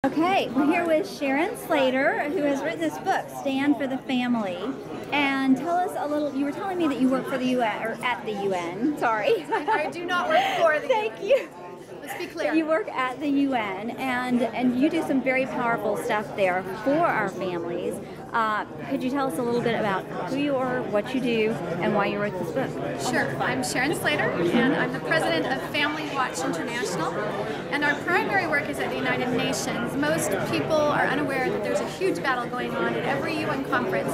Okay, we're here with Sharon Slater, who has written this book, Stand for the Family. And tell us a little, you were telling me that you work for the UN, or at the UN, sorry. I do not work for the UN. Thank you. Let's be clear. You work at the UN, and you do some very powerful stuff there for our families. Could you tell us a little bit about who you are, what you do, and why you wrote this book? Sure. I'm Sharon Slater, and I'm the president of Family Watch International. And our primary work is at the United Nations. Most people are unaware that there's a huge battle going on at every UN conference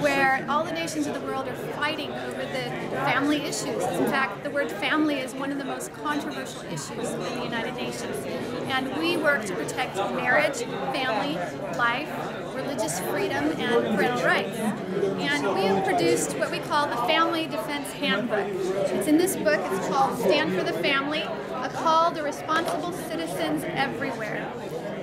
where all the nations of the world are fighting over the family issues. In fact, the word family is one of the most controversial issues in the United Nations. And we work to protect marriage, family, life, religious freedom, and parental rights. And we have produced what we call the Family Defense Handbook. It's in this book. It's called Stand for the Family, a call to responsible citizens everywhere.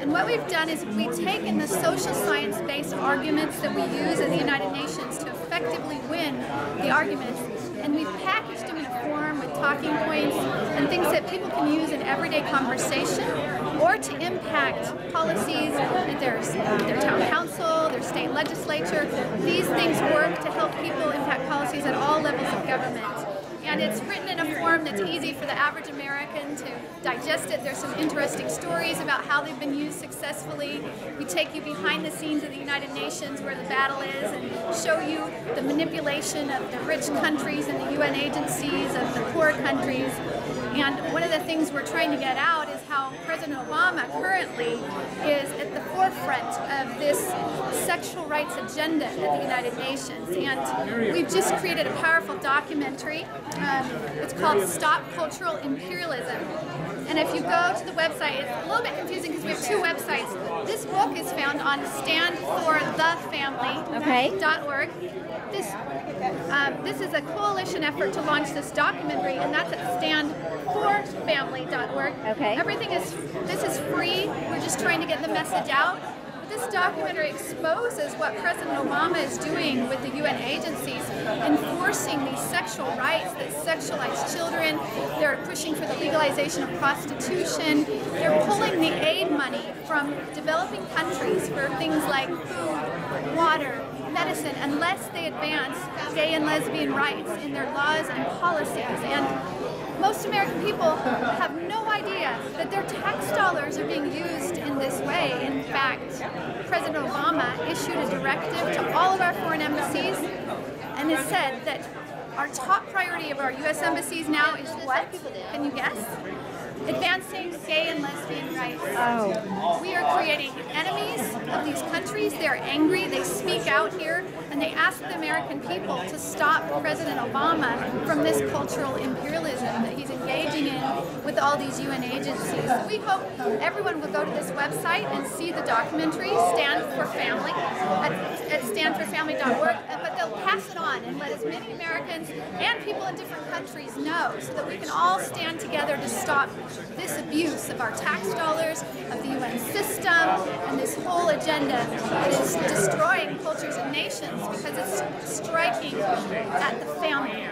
And what we've done is we've taken the social science-based arguments that we use in the United Nations to effectively win the arguments, and we've packaged them in a form with talking points and things that people can use in everyday conversation or to impact policies at their town council, their state legislature. These things work to help people impact policies at all levels of government. And it's written in a form that's easy for the average American to digest it. There's some interesting stories about how they've been used successfully. We take you behind the scenes of the United Nations where the battle is and show you the manipulation of the rich countries and the UN agencies of the poor countries. And one of the things we're trying to get out is how President Obama currently is at the forefront of this sexual rights agenda at the United Nations. And we've just created a powerful documentary. It's called Stop Cultural Imperialism. And if you go to the website, it's a little bit confusing because we have two websites. This book is found on standforthefamily.org. This is a coalition effort to launch this documentary, and that's at standforfamily.org. Okay. This is free. We're just trying to get the message out. This documentary exposes what President Obama is doing with the UN agencies, enforcing these sexual rights that sexualize children. They're pushing for the legalization of prostitution. They're pulling the aid money from developing countries for things like food, water, medicine, unless they advance gay and lesbian rights in their laws and policies. And most American people have no idea that their tax dollars are being used in this way. In fact, President Obama issued a directive to all of our foreign embassies and has said that our top priority of our U.S. embassies now is what? Can you guess? Advancing gay and lesbian rights. Oh. We are creating enemies of these countries. They're angry, they speak out here, and they ask the American people to stop President Obama from this cultural imperialism that he's engaging in with all these UN agencies. So we hope everyone will go to this website and see the documentary, Stand for Family, at standforfamily.org, but they'll pass it on and let as many Americans and people in different countries know so that we can all stand together to stop this abuse of our tax dollars, of the UN system, and this whole agenda that is destroying cultures and nations because it's striking at the family.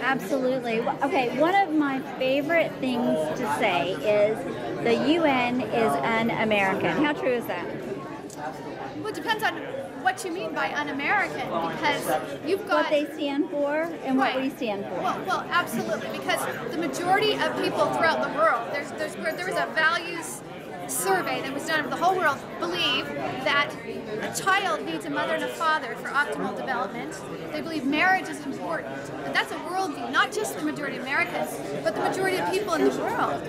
Absolutely. Okay, one of my favorite things to say is the UN is un-American. How true is that? Well, it depends on what you mean by un-American, because you've got what they stand for and what we stand for. Well, absolutely, because the majority of people throughout the world, there was a values survey that was done of the whole world, believe that a child needs a mother and a father for optimal development. They believe marriage is important. And that's a worldview, not just the majority of Americans, but the majority of people in the world.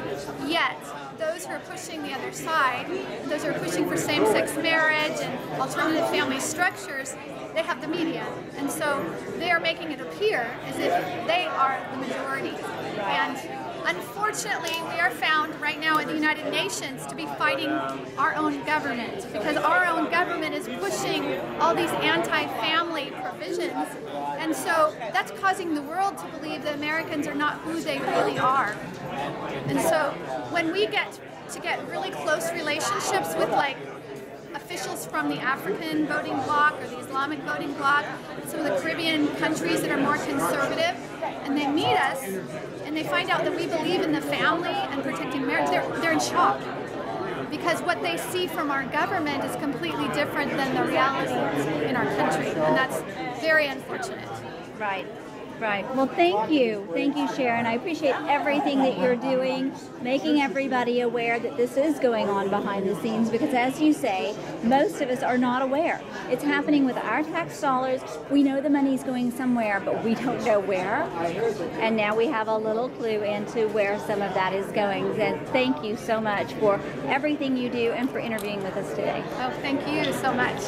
Yet, those who are pushing the other side, those who are pushing for same-sex marriage and alternative family structures, they have the media. And so they are making it appear as if they are the majority. And unfortunately, we are found right now in the United Nations to be fighting our own government, because our own government is pushing all these anti-family provisions, and so that's causing the world to believe that Americans are not who they really are. And so when we get really close relationships with like officials from the African voting bloc or the Islamic voting bloc, some of the Caribbean countries that are more conservative, and they meet us and they find out that we believe in the family and protecting marriage, they're in shock. because what they see from our government is completely different than the reality in our country, and that's very unfortunate. Right. Right. Well, thank you. Thank you, Sharon. I appreciate everything that you're doing, making everybody aware that this is going on behind the scenes, because as you say, most of us are not aware. It's happening with our tax dollars. We know the money's going somewhere, but we don't know where. And now we have a little clue into where some of that is going. And thank you so much for everything you do and for interviewing with us today. Oh, thank you so much.